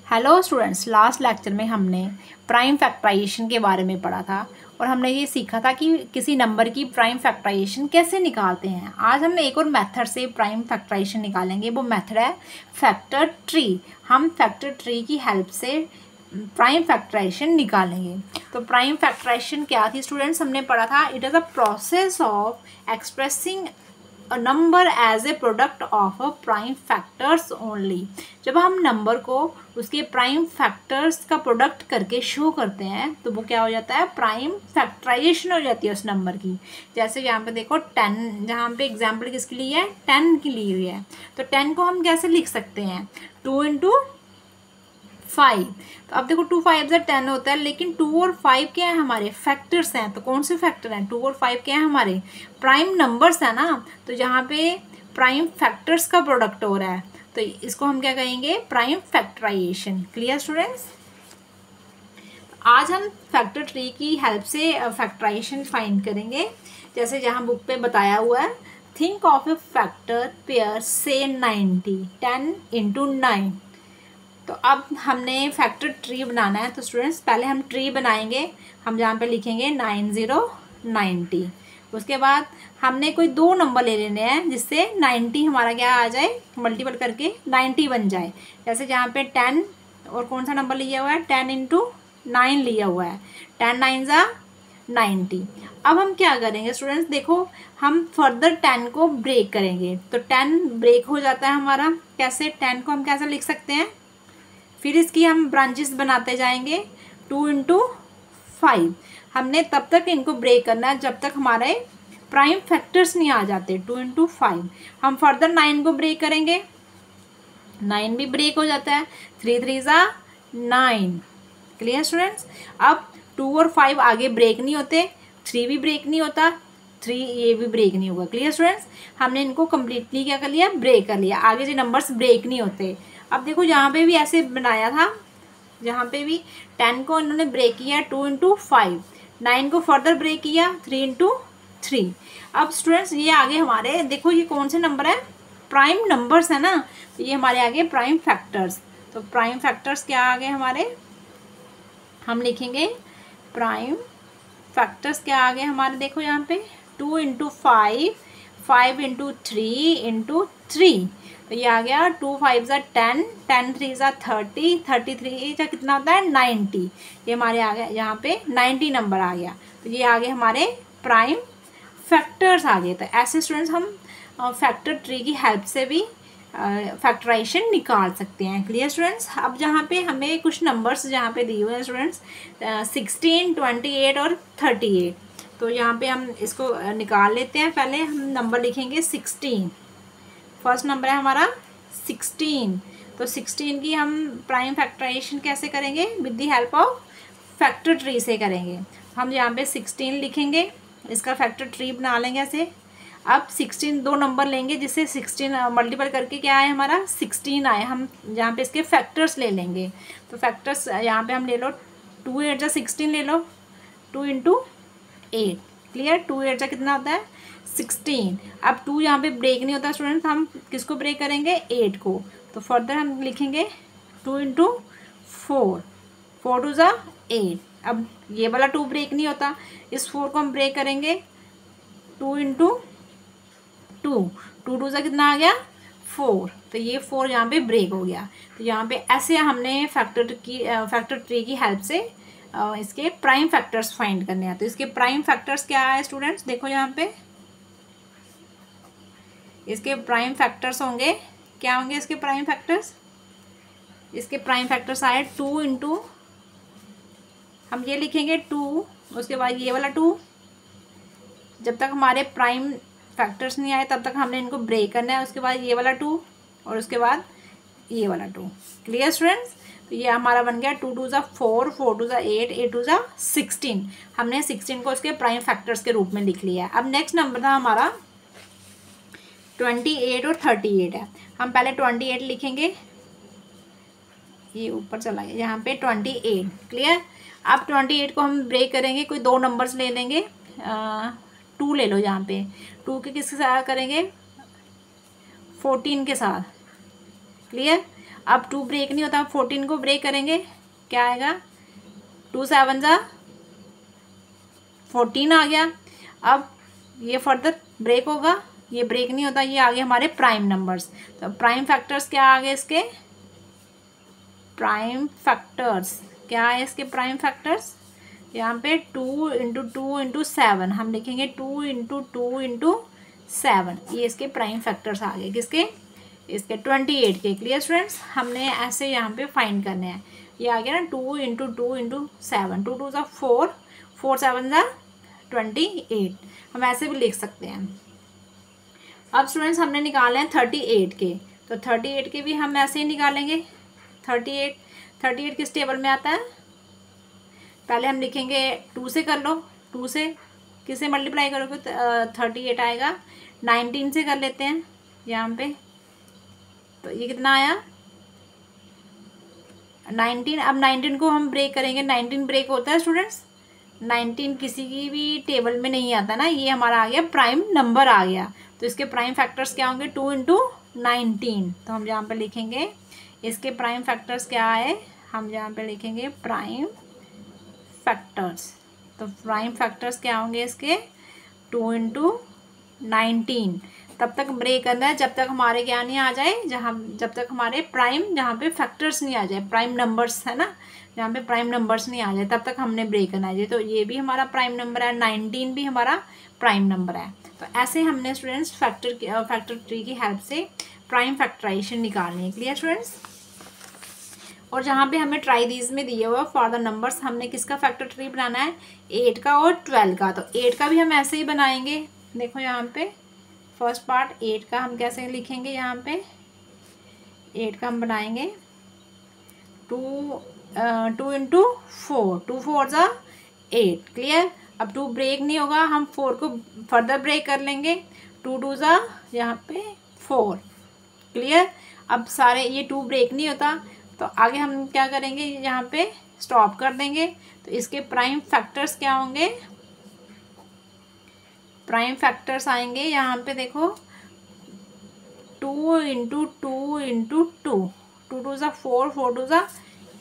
Hello students, last lecture में हमने prime factorisation के बारे में पढ़ा था और हमने ये सीखा था कि किसी नंबर की प्राइम फैक्टराइजेशन कैसे निकालते हैं। आज हम एक और मेथड से प्राइम फैक्टराइजेशन निकालेंगे। वो मेथड है फैक्टर ट्री। हम फैक्टर ट्री की हेल्प से प्राइम फैक्टराइजेशन निकालेंगे। तो प्राइम फैक्टराइजेशन क्या थी स्टूडेंट्स, हमने पढ़ा था it is a process of expressing a number as a product of a prime factors only. जब हम नंबर को उसके प्राइम फैक्टर्स का प्रोडक्ट करके शो करते हैं तो वो क्या हो जाता है, प्राइम फैक्टराइजेशन हो जाती है उस नंबर की। जैसे यहाँ पे देखो 10, जहाँ पे एग्जाम्पल किसके लिए है, 10 की ली हुई है। तो 10 को हम कैसे लिख सकते हैं, 2 इंटू 5। तो अब देखो 2 5 से 10 होता है, लेकिन 2 और 5 क्या है, हमारे फैक्टर्स हैं। तो कौन से फैक्टर हैं, 2 और 5 क्या है, हमारे प्राइम नंबर्स है ना। तो जहाँ पे प्राइम फैक्टर्स का प्रोडक्ट हो रहा है तो इसको हम क्या कहेंगे, प्राइम फैक्टराइजेशन। Clear students. आज हम फैक्टर ट्री की हेल्प से फैक्टराइजेशन फाइंड करेंगे। जैसे जहाँ बुक पे बताया हुआ है, think of A factor pair से 90, 10 इंटू 9। तो अब हमने फैक्टर ट्री बनाना है। तो स्टूडेंट्स पहले हम ट्री बनाएंगे। हम जहाँ पे लिखेंगे 9090। उसके बाद हमने कोई दो नंबर ले लेने हैं जिससे 90 हमारा क्या आ जाए, मल्टीपल करके 90 बन जाए। जैसे जहाँ पे 10 और कौन सा नंबर लिया हुआ है, 10 इंटू 9 लिया हुआ है, 10 9 ज़ा 90। अब हम क्या करेंगे स्टूडेंट्स, देखो हम फर्दर 10 को ब्रेक करेंगे। तो 10 ब्रेक हो जाता है हमारा। कैसे, 10 को हम कैसे लिख सकते हैं, फिर इसकी हम ब्रांचेस बनाते जाएंगे। 2 इंटू 5। हमने तब तक इनको ब्रेक करना है जब तक हमारे प्राइम फैक्टर्स नहीं आ जाते। 2 इंटू 5। हम फर्दर 9 को ब्रेक करेंगे, 9 भी ब्रेक हो जाता है। 3 3 ज़ा 9। Clear students. अब 2 और 5 आगे ब्रेक नहीं होते, 3 भी ब्रेक नहीं होता, 3 ये भी ब्रेक नहीं होगा। Clear students. हमने इनको कम्प्लीटली क्या कर लिया, ब्रेक कर लिया। आगे जो नंबर्स ब्रेक नहीं होते। अब देखो यहाँ पे भी ऐसे बनाया था, जहाँ पे भी 10 को इन्होंने ब्रेक किया 2 इंटू 5, 9 को फर्दर ब्रेक किया 3 इंटू 3। अब स्टूडेंट्स ये आगे हमारे, देखो ये कौन से नंबर है, प्राइम नंबर्स है ना। तो ये हमारे आगे प्राइम फैक्टर्स। तो प्राइम फैक्टर्स क्या आगे हमारे, हम लिखेंगे प्राइम फैक्टर्स क्या आगे हमारे, देखो यहाँ पे 2 इंटू 5, 5 इंटू 3 इंटू 3। तो ये आ गया 2 5 ज़ा 10, 10 3 ज़ा 30, 33 ज़ा कितना होता है 90। ये हमारे आ गया यहाँ पे 90 नंबर आ गया। तो ये आगे हमारे प्राइम फैक्टर्स आ गए। तो ऐसे स्टूडेंट्स हम फैक्टर ट्री की हेल्प से भी फैक्टराइजेशन निकाल सकते हैं। Clear students. अब जहाँ पे हमें कुछ नंबर्स जहाँ पे दिए हुए हैं स्टूडेंट्स 16, 28 और 38। तो यहाँ पे हम इसको निकाल लेते हैं। पहले हम नंबर लिखेंगे 16। फर्स्ट नंबर है हमारा 16। तो 16 की हम प्राइम फैक्टराइजेशन कैसे करेंगे, with the help of factor tree से करेंगे। हम यहाँ पे 16 लिखेंगे, इसका फैक्टर ट्री बना लेंगे ऐसे। अब 16 दो नंबर लेंगे जिससे 16 मल्टीपल करके क्या आए हमारा 16 आए। हम यहाँ पे इसके फैक्टर्स ले लेंगे। तो फैक्टर्स यहाँ पे हम ले लो 2 8 जा 16 ले लो, 2 इंटू 8। क्लियर। 2 8 जा कितना होता है 16। अब 2 यहाँ पे ब्रेक नहीं होता स्टूडेंट्स, हम किसको ब्रेक करेंगे, 8 को। तो फर्दर हम लिखेंगे 2 इंटू 4, 4 2 ज़ा 8। अब ये वाला 2 ब्रेक नहीं होता, इस 4 को हम ब्रेक करेंगे 2 इंटू 2, 2 2 ज़ा कितना आ गया 4। तो ये 4 यहाँ पे ब्रेक हो गया। तो यहाँ पे ऐसे हमने फैक्टर ट्री की हेल्प से इसके प्राइम फैक्टर्स फाइंड करने हैं। तो इसके प्राइम फैक्टर्स क्या है स्टूडेंट्स, देखो यहाँ पे इसके प्राइम फैक्टर्स होंगे, क्या होंगे इसके प्राइम फैक्टर्स, इसके प्राइम फैक्टर्स आए 2 इंटू, हम ये लिखेंगे 2, उसके बाद ये वाला 2। जब तक हमारे प्राइम फैक्टर्स नहीं आए तब तक हमने इनको ब्रेक करना है। उसके बाद ये वाला 2 और उसके बाद ये वाला 2। Clear students. तो ये हमारा बन गया 2 2 ज़ा 4, 4 2 ज़ा 8, 8 2 ज़ा 16। हमने 16 को उसके प्राइम फैक्टर्स के रूप में लिख लिया है। अब नेक्स्ट नंबर था हमारा 28 और 38 है। हम पहले 28 लिखेंगे, ये ऊपर चला गया, यहाँ पे 28। क्लियर। अब 28 को हम ब्रेक करेंगे, कोई दो नंबर्स ले लेंगे, 2 ले लो यहाँ पे, 2 के किसके साथ करेंगे, 14 के साथ। क्लियर। अब 2 ब्रेक नहीं होता, 14 को ब्रेक करेंगे, क्या आएगा, 2 7 जा 14 आ गया। अब ये फर्दर ब्रेक होगा, ये ब्रेक नहीं होता, ये आ गए हमारे प्राइम नंबर्स। तो प्राइम फैक्टर्स क्या आ गए इसके, प्राइम फैक्टर्स क्या है इसके प्राइम फैक्टर्स, यहाँ पे 2 इंटू 2 इंटू 7 हम लिखेंगे, 2 इंटू 2 इंटू 7, ये इसके प्राइम फैक्टर्स आ गए, किसके, इसके 28 के। क्लियर स्टूडेंट्स, हमने ऐसे यहाँ पे फाइंड करने हैं। ये आ गया ना 2 इंटू 2 इंटू 7, 2 2 ज़ा 4, 4 7 ज़ा 28, हम ऐसे भी लिख सकते हैं। अब स्टूडेंट्स हमने निकाले हैं 38 के, तो 38 के भी हम ऐसे ही निकालेंगे। 38 किस टेबल में आता है, पहले हम लिखेंगे 2 से कर लो, 2 से किससे मल्टीप्लाई करोगे, 38 आएगा। 19 से कर लेते हैं यहाँ पे, तो ये कितना आया 19। अब 19 को हम ब्रेक करेंगे, 19 ब्रेक होता है स्टूडेंट्स, 19 किसी की भी टेबल में नहीं आता ना, ये हमारा आ गया प्राइम नंबर आ गया। तो इसके प्राइम फैक्टर्स क्या होंगे, 2 इंटू 19, तो हम यहाँ पे लिखेंगे इसके प्राइम फैक्टर्स क्या है, हम यहाँ पे लिखेंगे प्राइम फैक्टर्स। तो प्राइम फैक्टर्स क्या होंगे इसके, 2 इंटू 19। तब तक ब्रेक करना है जब तक हमारे क्या नहीं आ जाए, जब तक हमारे प्राइम जहाँ पे फैक्टर्स नहीं आ जाए, प्राइम नंबर्स है ना, जहाँ पे प्राइम नंबर्स नहीं आ जाए तब तक हमने ब्रेक करना है। तो ये भी हमारा प्राइम नंबर है, 19 भी हमारा प्राइम नंबर है। तो ऐसे हमने स्टूडेंट्स फैक्टर ट्री की हेल्प से प्राइम फैक्टराइजेशन निकालनी है। क्लियर स्टूडेंट्स, और जहाँ पे हमें ट्राई दीज में दिए हुआ फॉर द नंबर्स, हमने किसका फैक्टर ट्री बनाना है, 8 का और 12 का। तो 8 का भी हम ऐसे ही बनाएंगे, देखो यहाँ पे फर्स्ट पार्ट 8 का हम कैसे लिखेंगे, यहाँ पे 8 का हम बनाएंगे 2 इंटू 4, 2 4 ज़ा 8। क्लियर, अब 2 ब्रेक नहीं होगा, हम 4 को फर्दर ब्रेक कर लेंगे, 2 2 ज़ा यहाँ पे 4। क्लियर, अब सारे ये 2 ब्रेक नहीं होता, तो आगे हम क्या करेंगे, यहाँ पे स्टॉप कर देंगे। तो इसके प्राइम फैक्टर्स क्या होंगे, प्राइम फैक्टर्स आएंगे यहाँ पे देखो 2 इंटू 2 इंटू 2, 2 2 ज़ा 4, 4 2 ज़ा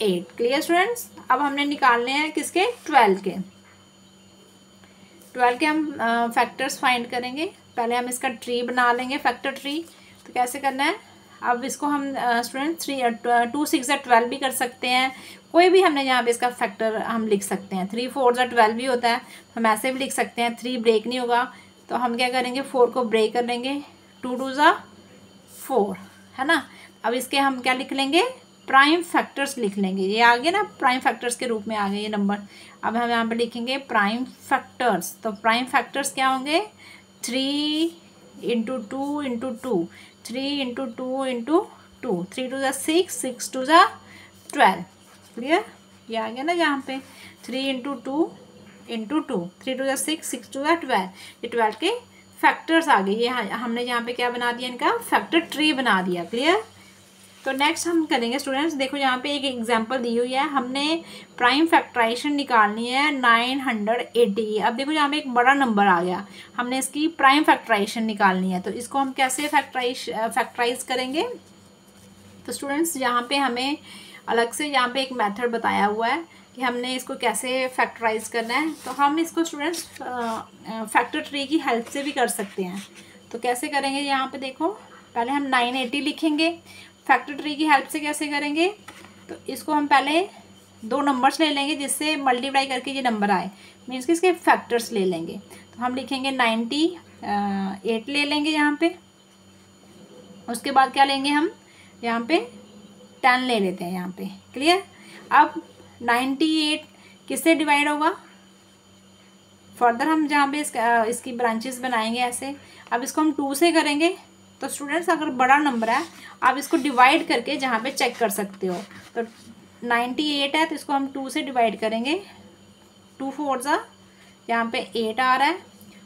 8। क्लियर स्टूडेंट्स, अब हमने निकालने हैं किसके, 12 के। 12 के हम फैक्टर्स फाइंड करेंगे, पहले हम इसका ट्री बना लेंगे, फैक्टर ट्री। तो कैसे करना है, अब इसको हम स्टूडेंट 2 6 ज़ा 12 भी कर सकते हैं, कोई भी हमने यहाँ पे इसका फैक्टर हम लिख सकते हैं। 3 4 ज़ा 12 भी होता है, हम ऐसे भी लिख सकते हैं। 3 ब्रेक नहीं होगा, तो हम क्या करेंगे, 4 को ब्रेक कर लेंगे, 2 2 ज़ा 4, है ना। अब इसके हम क्या लिख लेंगे, प्राइम फैक्टर्स लिख लेंगे, ये आ गए ना प्राइम फैक्टर्स के रूप में आ गए ये नंबर। अब हम यहाँ पे लिखेंगे प्राइम फैक्टर्स। तो प्राइम फैक्टर्स क्या होंगे, 3 इंटू 2 इंटू 2, 3 इंटू 2 इंटू 2, 3 2 ज़ा 6, 6 2 ज़ा 12। क्लियर, ये आ गया ना यहाँ पे 3 इंटू 2 इंटू 2, 3 2 ज़ा 6, 6 2 ज़ा 12, ये 12 के फैक्टर्स आ गए। ये हमने यहाँ पे क्या बना दिया, इनका फैक्टर ट्री बना दिया। क्लियर, तो नेक्स्ट हम करेंगे स्टूडेंट्स, देखो यहाँ पे एक एग्जांपल दी हुई है, हमने प्राइम फैक्टराइजेशन निकालनी है 980। अब देखो यहाँ पे एक बड़ा नंबर आ गया, हमने इसकी प्राइम फैक्टराइजेशन निकालनी है, तो इसको हम कैसे फैक्टराइज करेंगे। तो स्टूडेंट्स यहाँ पे हमें अलग से यहाँ पे एक मेथड बताया हुआ है कि हमने इसको कैसे फैक्टराइज करना है। तो हम इसको स्टूडेंट्स फैक्टर ट्री की हेल्प से भी कर सकते हैं। तो कैसे करेंगे, यहाँ पे देखो पहले हम 980 लिखेंगे, फैक्टर ट्री की हेल्प से कैसे करेंगे, तो इसको हम पहले 2 नंबर्स ले लेंगे जिससे मल्टीप्लाई करके ये नंबर आए, मीन्स कि इसके फैक्टर्स ले लेंगे। तो हम लिखेंगे 98 ले लेंगे यहाँ पे, उसके बाद क्या लेंगे हम यहाँ पे 10 ले लेते हैं यहाँ पे। क्लियर, अब 98 किससे डिवाइड होगा, फर्दर हम जहाँ पे इसकी ब्रांचेस बनाएंगे ऐसे। अब इसको हम 2 से करेंगे, तो स्टूडेंट्स अगर बड़ा नंबर है आप इसको डिवाइड करके जहाँ पे चेक कर सकते हो। तो 98 है, तो इसको हम 2 से डिवाइड करेंगे, 2 4 ज़ा यहाँ पे 8 आ रहा है,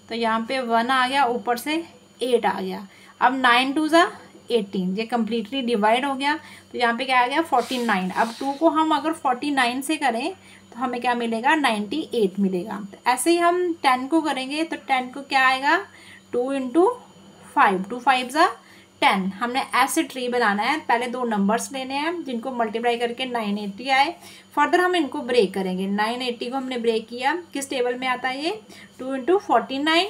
तो यहाँ पे 1 आ गया, ऊपर से 8 आ गया। अब 9 2 ज़ा 18, ये कम्प्लीटली डिवाइड हो गया, तो यहाँ पे क्या आ गया 49। अब 2 को हम अगर 49 से करें तो हमें क्या मिलेगा, 98 मिलेगा। तो ऐसे ही हम 10 को करेंगे, तो 10 को क्या आएगा, 2 इंटू 5, 2 5 ज़ा 10। हमने ऐसे ट्री बनाना है, पहले दो नंबर्स लेने हैं जिनको मल्टीप्लाई करके 980 आए। फर्दर हम इनको ब्रेक करेंगे। 980 को हमने ब्रेक किया, किस टेबल में आता है ये? 2 × 49,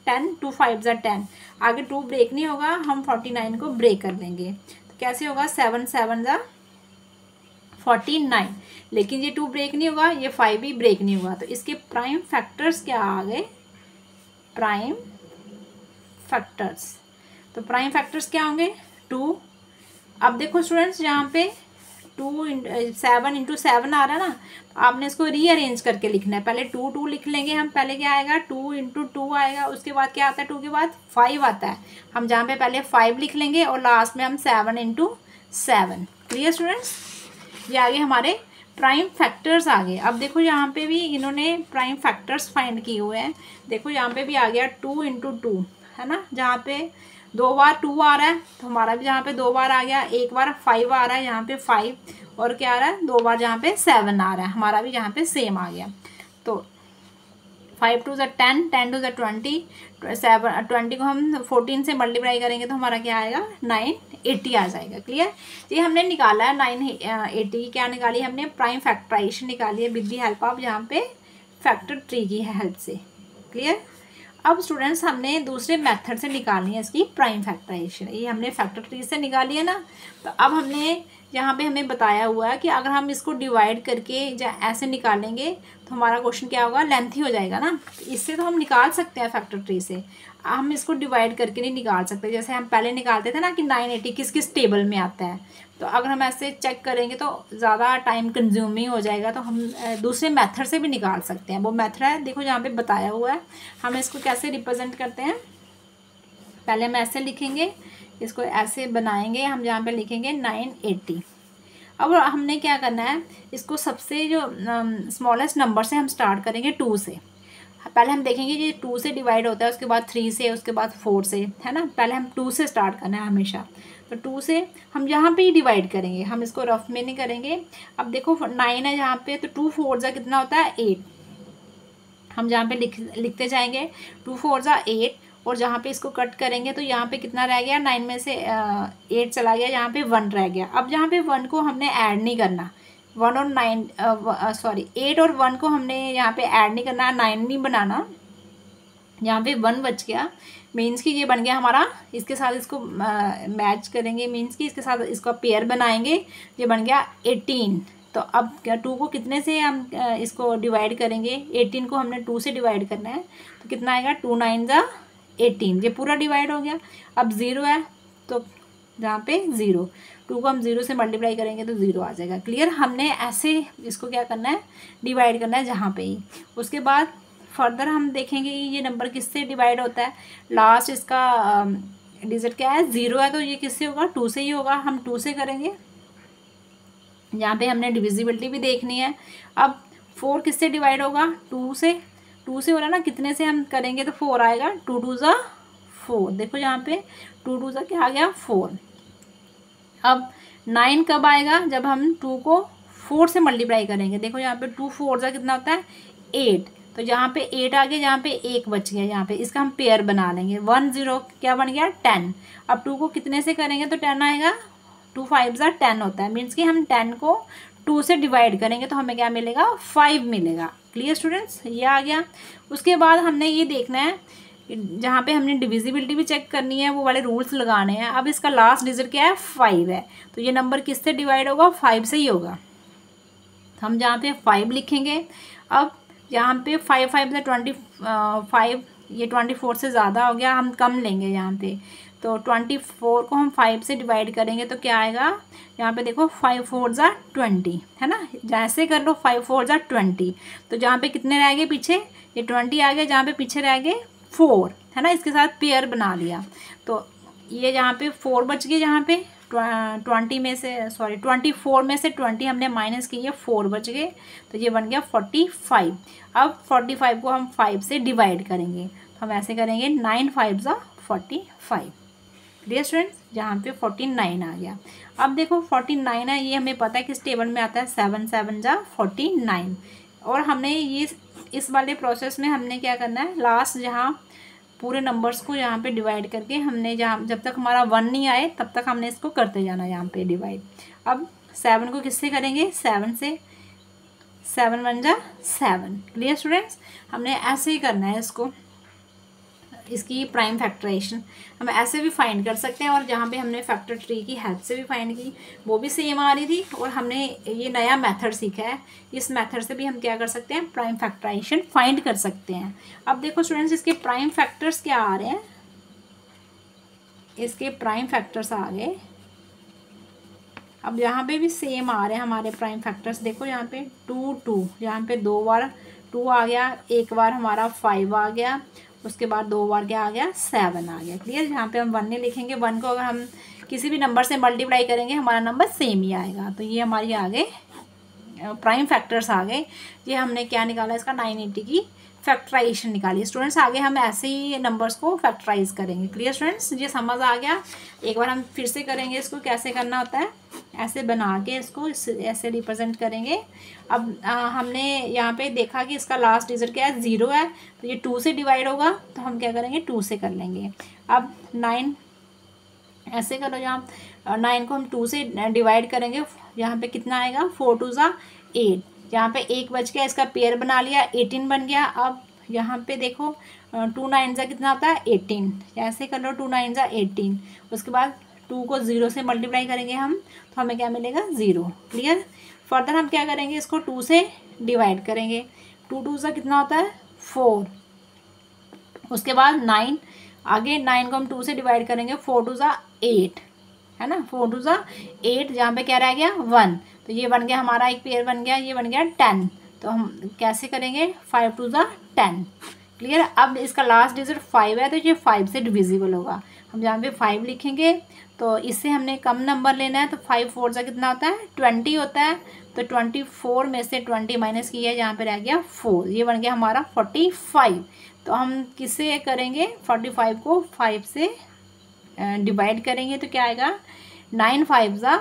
10, 2 5 = 10। आगे 2 ब्रेक नहीं होगा, हम 49 को ब्रेक कर देंगे। तो कैसे होगा? 7 7 = 49। लेकिन ये 2 ब्रेक नहीं होगा, ये 5 भी ब्रेक नहीं होगा। तो इसके प्राइम फैक्टर्स क्या आ गए? Prime factors. तो प्राइम फैक्टर्स क्या होंगे? 2। अब देखो स्टूडेंट्स, यहाँ पे 7 × 7 आ रहा है ना, तो आपने इसको रीअरेंज करके लिखना है। पहले 2 2 लिख लेंगे हम। पहले क्या आएगा? 2 × 2 आएगा। उसके बाद क्या आता है? 2 के बाद 5 आता है। हम जहाँ पे पहले 5 लिख लेंगे और लास्ट में हम 7 × 7। Clear students? ये आगे हमारे प्राइम फैक्टर्स आ गए। अब देखो यहाँ पे भी इन्होंने प्राइम फैक्टर्स फाइंड किए हुए हैं। देखो यहाँ पे भी आ गया 2 × 2, है ना, जहाँ पे 2 बार 2 आ रहा है, तो हमारा भी जहाँ पे 2 बार आ गया। 1 बार 5 आ रहा है, यहाँ पे 5, और क्या आ रहा है? 2 बार जहाँ पे 7 आ रहा है, हमारा भी जहाँ पे सेम आ गया। तो 5 2 = 10, 10 2 = 20, 20 को हम 14 से मल्टीप्लाई करेंगे तो हमारा क्या आएगा? 980 आ जाएगा। क्लियर? ये हमने निकाला है 980। क्या निकाली हमने? प्राइम फैक्टराइजेशन निकाली है विद दी हेल्प ऑफ यहाँ पे फैक्टर ट्री की हेल्प से। क्लियर? अब स्टूडेंट्स, हमने दूसरे मेथड से निकालनी है इसकी प्राइम फैक्टराइजेशन। ये हमने फैक्टर ट्री से निकाली है ना, तो अब हमने यहाँ पे हमें बताया हुआ है कि अगर हम इसको डिवाइड करके ऐसे निकालेंगे तो हमारा क्वेश्चन क्या होगा? लेंथी हो जाएगा ना। इससे तो हम निकाल सकते हैं फैक्टर ट्री से, हम इसको डिवाइड करके नहीं निकाल सकते। जैसे हम पहले निकालते थे ना कि 980 किस किस टेबल में आता है, तो अगर हम ऐसे चेक करेंगे तो ज़्यादा टाइम कंज्यूमिंग हो जाएगा। तो हम दूसरे मेथड से भी निकाल सकते हैं। वो मेथड है, देखो जहाँ पे बताया हुआ है। हम इसको कैसे रिप्रेजेंट करते हैं? पहले हम ऐसे लिखेंगे, इसको ऐसे बनाएंगे हम, जहाँ पे लिखेंगे 980। अब हमने क्या करना है? इसको सबसे जो स्मॉलेस्ट नंबर से हम स्टार्ट करेंगे 2 से। पहले हम देखेंगे कि 2 से डिवाइड होता है, उसके बाद 3 से, उसके बाद 4 से, है ना। पहले हम 2 से स्टार्ट करना है हमेशा। तो 2 से हम यहाँ पे ही डिवाइड करेंगे, हम इसको रफ में नहीं करेंगे। अब देखो 9 है यहाँ पे, तो 2 4 ज़ा कितना होता है? 8। हम जहाँ पे लिखते जाएंगे 2 4 ज़ा 8, और जहाँ पे इसको कट करेंगे तो यहाँ पे कितना रह गया? 9 में से 8 चला गया, यहाँ पे 1 रह गया। अब यहाँ पे 1 को हमने ऐड नहीं करना। 1 और 8 और 1 को हमने यहाँ पे ऐड नहीं करना, 9 नहीं बनाना। यहाँ पे 1 बच गया, मीन्स कि ये बन गया हमारा। इसके साथ इसको मैच करेंगे, मीन्स कि इसके साथ इसका पेयर बनाएंगे, ये बन गया 18। तो अब 2 को कितने से हम इसको डिवाइड करेंगे? 18 को हमने 2 से डिवाइड करना है, तो कितना आएगा? 2 9 ज़ा 18। ये पूरा डिवाइड हो गया। अब 0 है, तो जहाँ पे 0, 2 को हम 0 से मल्टीप्लाई करेंगे तो 0 आ जाएगा। क्लियर? हमने ऐसे इसको क्या करना है? डिवाइड करना है जहाँ पे ही। उसके बाद फर्दर हम देखेंगे कि ये नंबर किससे डिवाइड होता है। लास्ट इसका डिजिट क्या है? 0 है, तो ये किससे होगा? 2 से ही होगा। हम 2 से करेंगे, यहाँ पे हमने डिविजिबिलिटी भी देखनी है। अब 4 किससे डिवाइड होगा? 2 से। 2 से हो रहा है ना, कितने से हम करेंगे तो 4 आएगा। 2 2 ज़ा 4। देखो यहाँ पे 2 2 ज़ा क्या आ गया? 4। अब 9 कब आएगा? जब हम 2 को 4 से मल्टीप्लाई करेंगे। देखो यहाँ पे 2 4 ज़ा कितना होता है? 8। तो यहाँ पे 8 आ गया, यहाँ पे 1 बच गया, यहाँ पे इसका हम पेयर बना लेंगे। 1 0 क्या बन गया? 10। अब 2 को कितने से करेंगे तो 10 आएगा? 2 5 ज़ा 10 होता है, मीन्स कि हम 10 को 2 से डिवाइड करेंगे तो हमें क्या मिलेगा? 5 मिलेगा। Clear students? ये आ गया। उसके बाद हमने ये देखना है, जहाँ पे हमने डिविजिबिलिटी भी चेक करनी है, वो वाले रूल्स लगाने हैं। अब इसका लास्ट डिजिट क्या है? 5 है, तो ये नंबर किससे डिवाइड होगा? 5 से ही होगा। तो हम जहाँ पे 5 लिखेंगे। अब यहाँ पे 5 5 ज़ा 25, ये 24 से ज़्यादा हो गया, हम कम लेंगे यहाँ पे। तो 24 को हम 5 से डिवाइड करेंगे तो क्या आएगा? यहाँ पे देखो 5 4 ज़ा 20, है ना। जैसे कर लो 5 4 ज़ा 20, तो जहाँ पे कितने रह गए पीछे? ये 20 आ गए, जहाँ पे पीछे रह गए 4, है ना। इसके साथ पेयर बना लिया, तो ये यहाँ पे 4 बच गए। जहाँ पे 24 में से 20 हमने माइनस किए, 4 बच गए, तो ये बन गया 45। अब 45 को हम 5 से डिवाइड करेंगे, तो हम ऐसे करेंगे 9 5 ज़ा 45। Clear students? जहाँ पे 49 आ गया। अब देखो 49 है, ये हमें पता है किस टेबल में आता है? 7 7 ज़ा 49। और हमने ये इस वाले प्रोसेस में हमने क्या करना है? लास्ट जहाँ पूरे नंबर्स को यहाँ पे डिवाइड करके हमने जहाँ जब तक हमारा 1 नहीं आए तब तक हमने इसको करते जाना यहाँ पे डिवाइड। अब 7 को किससे करेंगे, 7 से, 7 1 जा 7। क्लियर स्टूडेंट्स, हमने ऐसे ही करना है इसको, इसकी प्राइम फैक्टराइजेशन हम ऐसे भी फाइंड कर सकते हैं, और जहाँ पे हमने फैक्टर ट्री की हेल्प से भी फाइंड की वो भी सेम आ रही थी, और हमने ये नया मेथड सीखा है, इस मेथड से भी हम क्या कर सकते हैं, प्राइम फैक्टराइजेशन फाइंड कर सकते हैं। अब देखो स्टूडेंट्स, इसके प्राइम फैक्टर्स क्या आ रहे हैं, इसके प्राइम फैक्टर्स आ गए। अब यहाँ पे भी सेम आ रहे हैं हमारे प्राइम फैक्टर्स। देखो यहाँ पे 2 2, यहाँ पे 2 बार 2 आ गया, एक बार हमारा 5 आ गया, उसके बाद 2 बार क्या आ गया, 7 आ गया। क्लियर, यहाँ पे हम 1 नहीं लिखेंगे, 1 को अगर हम किसी भी नंबर से मल्टीप्लाई करेंगे हमारा नंबर सेम ही आएगा। तो ये हमारी आ गए प्राइम फैक्टर्स आ गए। ये हमने क्या निकाला, इसका 980 की फैक्टराइजेशन निकाली। स्टूडेंट्स आगे हम ऐसे ही नंबर्स को फैक्टराइज करेंगे। क्लियर स्टूडेंट्स, ये समझ आ गया। एक बार हम फिर से करेंगे इसको, कैसे करना होता है, ऐसे बना के इसको ऐसे रिप्रेजेंट करेंगे। अब हमने यहाँ पे देखा कि इसका लास्ट डिजिट क्या है, 0 है, तो ये 2 से डिवाइड होगा, तो हम क्या करेंगे, 2 से कर लेंगे। अब 9 ऐसे करो, जहाँ 9 को हम 2 से डिवाइड करेंगे, यहाँ पे कितना आएगा, 4 2 जा 8, यहाँ पे 1 बच गया, इसका पेयर बना लिया, 18 बन गया। अब यहाँ पे देखो 2 9 जा कितना होता है, 18, ऐसे कर लो, 2 9 जा 18। उसके बाद 2 को 0 से मल्टीप्लाई करेंगे हम, तो हमें क्या मिलेगा, 0। क्लियर, फर्दर हम क्या करेंगे, इसको 2 से डिवाइड करेंगे, 2 2 जा कितना होता है, 4। उसके बाद 9, आगे 9 को हम 2 से डिवाइड करेंगे, 4 2 जा 8, है ना, 4 2 जा 8, जहाँ पे क्या रह गया, 1, तो ये बन गया हमारा एक पेयर बन गया, ये बन गया 10। तो हम कैसे करेंगे, 5 2 जा 10। क्लियर, अब इसका लास्ट डिजिट 5 है, तो ये 5 से डिविजिबल होगा। हम जहाँ पे 5 लिखेंगे, तो इससे हमने कम नंबर लेना है, तो 5 4 जा कितना होता है, 20 होता है। तो 24 में से 20 माइनस किया, यहाँ पे रह गया 4, ये बन गया हमारा 45। तो हम किससे करेंगे, 45 को 5 से डिवाइड करेंगे, तो क्या आएगा, 9 5 जा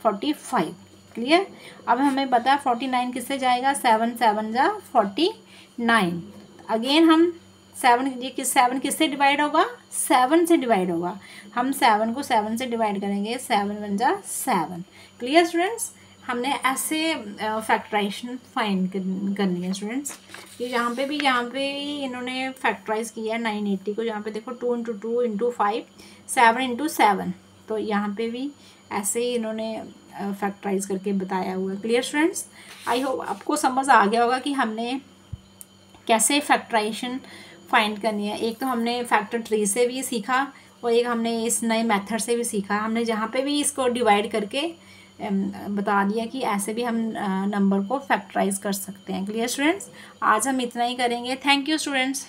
45। क्लियर, अब हमें पता है 49 किससे जाएगा, 7 7 जा 49। अगेन हम 7 किससे डिवाइड होगा, 7 से डिवाइड होगा। हम 7 को 7 से डिवाइड करेंगे, 7 1 जा 7। क्लियर स्टूडेंट्स, हमने ऐसे फैक्टराइजेशन फाइंड करनी है स्टूडेंट्स। ये यहाँ पे भी इन्होंने फैक्टराइज किया है 980 को। यहाँ पे देखो 2 × 2 × 5, 7 × 7, तो यहाँ पे भी ऐसे ही इन्होंने फैक्टराइज करके बताया हुआ है। क्लियर स्टूडेंट्स, आई होप आपको समझ आ गया होगा कि हमने कैसे फैक्टराइजेशन फाइंड करनी है। एक तो हमने फैक्टर ट्री से भी सीखा, और एक हमने इस नए मेथड से भी सीखा। हमने जहाँ पे भी इसको डिवाइड करके बता दिया कि ऐसे भी हम नंबर को फैक्टराइज कर सकते हैं। क्लियर स्टूडेंट्स, आज हम इतना ही करेंगे। Thank you students.